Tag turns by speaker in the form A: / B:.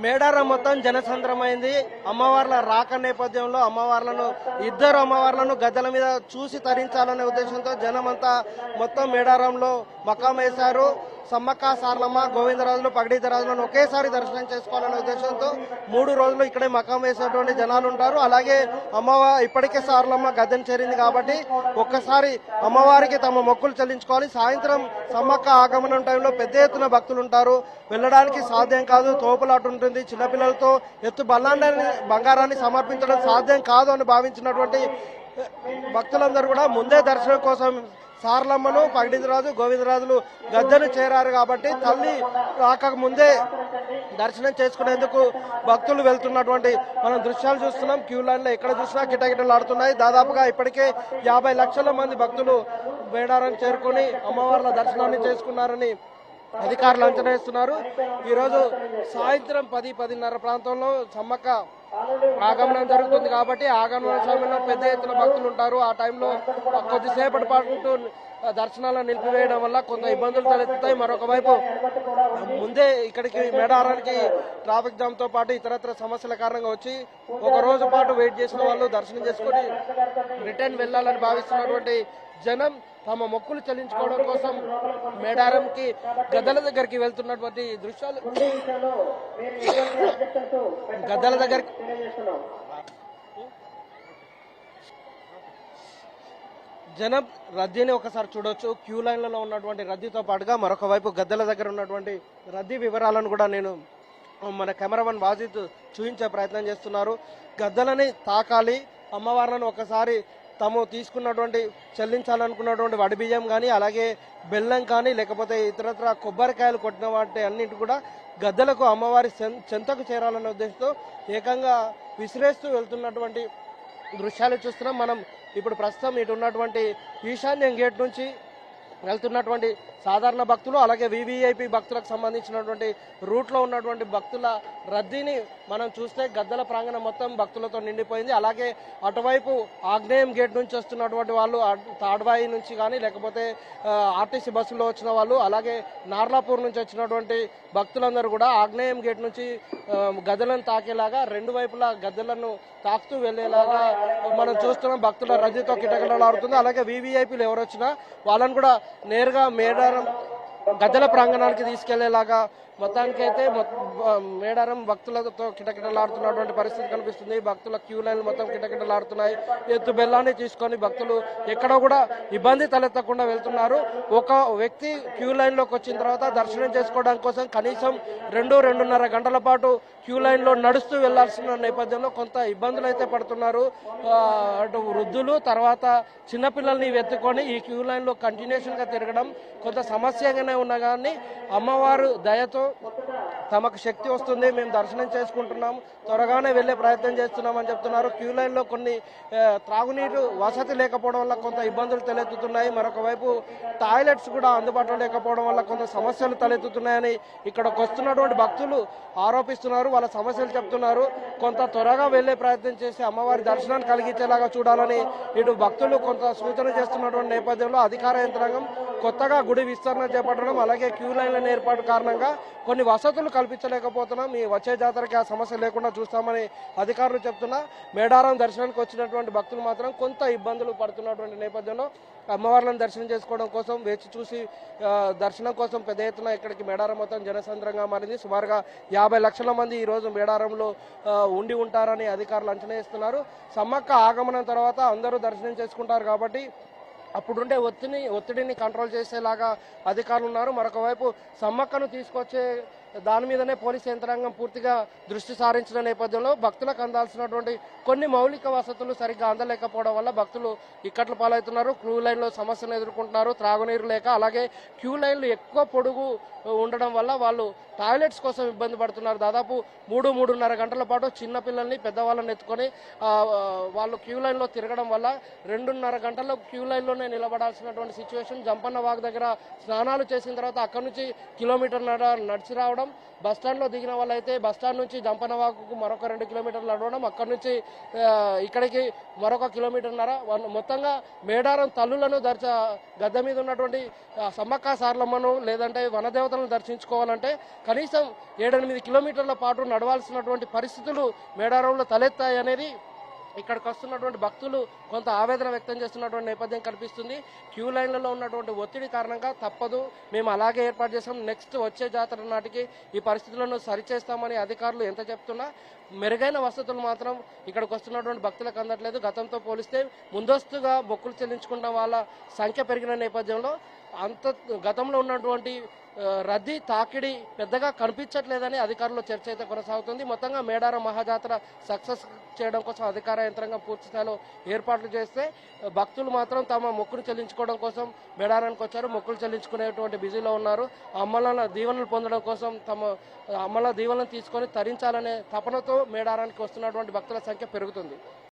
A: మేడారం మొత్తం జనసంద్రమైంది. అమ్మవార్ల రాక నేపథ్యంలో ఇద్దరు అమ్మవార్లను గద్దెల మీద చూసి తరించాలనే ఉద్దేశంతో జనమంతా మొత్తం మేడారంలో మకాం వేశారు. సమ్మక్క సారలమ్మ గోవిందరాజులు పగడీధరాజులను ఒకేసారి దర్శనం చేసుకోవాలనే ఉద్దేశంతో 3 రోజులు ఇక్కడే మకాం వేసేటువంటి జనాలు ఉంటారు. అలాగే ఇప్పటికే సారలమ్మ గద్దెను చేరింది కాబట్టి ఒక్కసారి అమ్మవారికి తమ మొక్కులు చెల్లించుకోవాలి. సాయంత్రం సమ్మక్క ఆగమనం టైంలో పెద్ద ఎత్తున భక్తులు ఉంటారు. వెళ్ళడానికి సాధ్యం కాదు, తోపులాట ఉంటుంది. చిన్నపిల్లలతో ఎత్తు బంగారాన్ని సమర్పించడం సాధ్యం కాదు అని భావించినటువంటి భక్తులందరూ కూడా ముందే దర్శనం కోసం సారలమ్మను పగడీధరాజు గోవిందరాజులు గద్దెను చేరారు కాబట్టి తల్లి రాక ముందే దర్శనం చేసుకునేందుకు భక్తులు వెళ్తున్నటువంటి మనం దృశ్యాలు చూస్తున్నాం. క్యూ లైన్ లో ఎక్కడ చూసినా కిటకిటలు ఆడుతున్నాయి. దాదాపుగా ఇప్పటికే 50 లక్షల మంది భక్తులు మేడారం చేరుకుని అమ్మవార్ల దర్శనాన్ని చేసుకున్నారని అధికారులు అంచనా వేస్తున్నారు. ఈరోజు సాయంత్రం 10-10:30 ప్రాంతంలో సమ్మక్క ఆగమనం జరుగుతుంది కాబట్టి ఆగమన సమయంలో పెద్ద ఎత్తున భక్తులు ఉంటారు. ఆ టైంలో కొద్దిసేపటి పాటు దర్శనాలను నిలిపివేయడం వల్ల కొంత ఇబ్బందులు తలెత్తుతాయి. మరొక వైపు ముందే ఇక్కడికి మేడారానికి ట్రాఫిక్ జామ్ తో పాటు ఇతరత్ర సమస్యల కారణంగా వచ్చి ఒక రోజు పాటు వెయిట్ చేసిన వాళ్ళు దర్శనం చేసుకుని రిటర్న్ వెళ్లాలని భావిస్తున్నటువంటి జనం తమ మొక్కులు చెల్లించుకోవడం కోసం మేడారంకి గద్దెల దగ్గరికి వెళ్తున్నటువంటి దృశ్యాలు గద్దెల దగ్గరికి జనం రద్దీని ఒకసారి చూడొచ్చు. క్యూ లైన్లలో ఉన్నటువంటి రద్దీతో పాటుగా మరొక వైపు గద్దెల దగ్గర ఉన్నటువంటి రద్దీ వివరాలను కూడా నేను మన కెమెరామన్ వాజిద్ చూపించే ప్రయత్నం చేస్తున్నారు. గద్దెలని తాకాలి, అమ్మవార్లను ఒకసారి తాము తీసుకున్నటువంటి చెల్లించాలనుకున్నటువంటి వడి బియ్యం కానీ అలాగే బెల్లం కానీ లేకపోతే ఇతరత్ర కొబ్బరికాయలు కొట్టిన వాటి అన్నింటి కూడా గద్దెలకు అమ్మవారి చెంతకు చేరాలనే ఉద్దేశంతో ఏకంగా విసిరేస్తూ వెళ్తున్నటువంటి దృశ్యాలు చూస్తున్నాం. మనం ఇప్పుడు ప్రస్తుతం ఇటు ఉన్నటువంటి ఈశాన్యం గేట్ నుంచి వెళ్తున్నటువంటి సాధారణ భక్తులు అలాగే వివిఐపి భక్తులకు సంబంధించినటువంటి రూట్లో ఉన్నటువంటి భక్తుల రద్దీని మనం చూస్తే గద్దెల ప్రాంగణం మొత్తం భక్తులతో నిండిపోయింది. అలాగే అటువైపు ఆగ్నేయం గేట్ నుంచి వస్తున్నటువంటి వాళ్ళు తాడ్వాయి నుంచి కానీ లేకపోతే ఆర్టీసీ బస్సులో వచ్చిన వాళ్ళు అలాగే నార్లాపూర్ నుంచి వచ్చినటువంటి భక్తులందరూ కూడా ఆగ్నేయం గేట్ నుంచి గద్దెలను తాకేలాగా రెండు వైపులా గద్దెలను తాకుతూ వెళ్లేలాగా మనం చూస్తున్నాం. భక్తుల రద్దీతో కిటకిటలాడుతుంది. అలాగే వివిఐపీలు ఎవరు వచ్చినా వాళ్ళని కూడా నేరుగా మేడారం గద్దెల ప్రాంగణానికి తీసుకెళ్లేలాగా మొత్తానికైతే మేడారం భక్తులతో కిటకిటలాడుతున్నటువంటి పరిస్థితి కనిపిస్తుంది. భక్తుల క్యూ లైన్లు మొత్తం కిటకిటలాడుతున్నాయి. ఎత్తు బెల్లాన్ని తీసుకొని భక్తులు ఎక్కడ కూడా ఇబ్బంది తలెత్తకుండా వెళ్తున్నారు. ఒక వ్యక్తి క్యూ లైన్లోకి వచ్చిన తర్వాత దర్శనం చేసుకోవడానికి కోసం కనీసం 2-2.5 గంటల పాటు క్యూ లైన్లో నడుస్తూ వెళ్లాల్సిన నేపథ్యంలో కొంత ఇబ్బందులు అయితే పడుతున్నారు. అటు వృద్ధులు తర్వాత చిన్నపిల్లల్ని వెతుకొని ఈ క్యూ లైన్లో కంటిన్యూషన్గా తిరగడం కొంత సమస్యగానే ఉన్నా కానీ అమ్మవారు దయతో తమకు శక్తి వస్తుంది, మేము దర్శనం చేసుకుంటున్నాం, త్వరగానే వెళ్లే ప్రయత్నం చేస్తున్నామని చెప్తున్నారు. క్యూ లైన్లో కొన్ని త్రాగునీరు వసతి లేకపోవడం వల్ల కొంత ఇబ్బందులు తలెత్తుతున్నాయి. మరొక వైపు టాయిలెట్స్ కూడా అందుబాటులో లేకపోవడం వల్ల కొంత సమస్యలు తలెత్తుతున్నాయని ఇక్కడికి వస్తున్నటువంటి భక్తులు ఆరోపిస్తున్నారు. వాళ్ళ సమస్యలు చెప్తున్నారు. కొంత త్వరగా వెళ్లే ప్రయత్నం చేసి అమ్మవారి దర్శనాన్ని కలిగించేలాగా చూడాలని ఇటు భక్తులు కొంత సూచన చేస్తున్నటువంటి నేపథ్యంలో అధికార యంత్రాంగం కొత్తగా గుడి విస్తరణ చేపట్టడం అలాగే క్యూ లైన్ల ఏర్పాటు కారణంగా కొన్ని వసతులు కల్పించలేకపోతున్నాం. ఈ వచ్చే జాతరకి ఆ సమస్య లేకుండా చూస్తామని అధికారులు చెప్తున్నా మేడారం దర్శనానికి వచ్చినటువంటి భక్తులు మాత్రం కొంత ఇబ్బందులు పడుతున్నటువంటి నేపథ్యంలో అమ్మవార్లను దర్శనం చేసుకోవడం కోసం వేచి చూసి దర్శనం కోసం పెద్ద ఎత్తున ఇక్కడికి మేడారం మొత్తం జనసంద్రంగా మారింది. సుమారుగా 50 లక్షల మంది ఈ రోజు మేడారంలో ఉండి ఉంటారని అధికారులు అంచనా వేస్తున్నారు. సమ్మక్క ఆగమనం తర్వాత అందరూ దర్శనం చేసుకుంటారు కాబట్టి అప్పుడుండే ఒత్తిడిని కంట్రోల్ చేసేలాగా అధికారులు ఉన్నారు. మరొక వైపు సమ్మక్కను తీసుకొచ్చే దాని మీదనే పోలీసు యంత్రాంగం పూర్తిగా దృష్టి సారించిన నేపథ్యంలో భక్తులకు అందాల్సినటువంటి కొన్ని మౌలిక వసతులు సరిగ్గా అందలేకపోవడం వల్ల భక్తులు ఇక్కట్లు పాలవుతున్నారు. క్యూ లైన్లో సమస్యను ఎదుర్కొంటున్నారు. త్రాగునీరు లేక అలాగే క్యూ లైన్లు ఎక్కువ పొడుగు ఉండడం వల్ల వాళ్ళు టాయిలెట్స్ కోసం ఇబ్బంది పడుతున్నారు. దాదాపు 3-3.5 గంటల పాటు చిన్నపిల్లల్ని పెద్దవాళ్ళని ఎత్తుకొని వాళ్ళు క్యూ లైన్లో తిరగడం వల్ల 2.5 గంటల్లో క్యూ లైన్లోనే నిలబడాల్సినటువంటి సిచ్యువేషన్. జంపన్న వాగు దగ్గర స్నానాలు చేసిన తర్వాత అక్కడి నుంచి కిలోమీటర్న్నర నడిచి రావడం రావడం, బస్టాండ్లో దిగిన వాళ్ళైతే బస్టాండ్ నుంచి జంపనవాకు మరొక 2 కిలోమీటర్లు నడవడం, అక్కడి నుంచి ఇక్కడికి మరొక కిలోమీటర్న్నర, మొత్తంగా మేడారం తల్లులను గద్దె మీద ఉన్నటువంటి సమ్మక్క సారలమ్మను లేదంటే వనదేవతలను దర్శించుకోవాలంటే కనీసం 7-8 కిలోమీటర్ల పాటు నడవాల్సినటువంటి పరిస్థితులు మేడారంలో తలెత్తాయి అనేది ఇక్కడికి వస్తున్నటువంటి భక్తులు కొంత ఆవేదన వ్యక్తం చేస్తున్నటువంటి నేపథ్యం కనిపిస్తుంది. క్యూ లైన్లలో ఉన్నటువంటి ఒత్తిడి కారణంగా తప్పదు, మేము అలాగే ఏర్పాటు చేస్తాం, నెక్స్ట్ వచ్చే జాతర నాటికి ఈ పరిస్థితులను సరిచేస్తామని అధికారులు ఎంత చెప్తున్నా మెరుగైన వసతులు మాత్రం ఇక్కడికి వస్తున్నటువంటి భక్తులకు అందట్లేదు. గతంతో పోలిస్తే ముందస్తుగా మొక్కులు చెల్లించుకున్న వాళ్ళ సంఖ్య పెరిగిన నేపథ్యంలో గతంలో ఉన్నటువంటి రద్దీ తాకిడి పెద్దగా కనిపించట్లేదని అధికారుల చర్చ అయితే కొనసాగుతుంది. మొత్తంగా మేడారం మహాజాతర సక్సెస్ చేయడం కోసం అధికార యంత్రాంగం పూర్తి స్థాయిలో ఏర్పాట్లు చేస్తే భక్తులు మాత్రం తమ మొక్కులు చెల్లించుకోవడం కోసం మేడారానికి వచ్చారు. మొక్కులు చెల్లించుకునేటువంటి బిజీలో ఉన్నారు. అమ్మల దీవెనలు పొందడం కోసం తమ అమ్మల దీవెనలు తీసుకొని తరించాలనే తపనతో మేడారానికి వస్తున్నటువంటి భక్తుల సంఖ్య పెరుగుతుంది.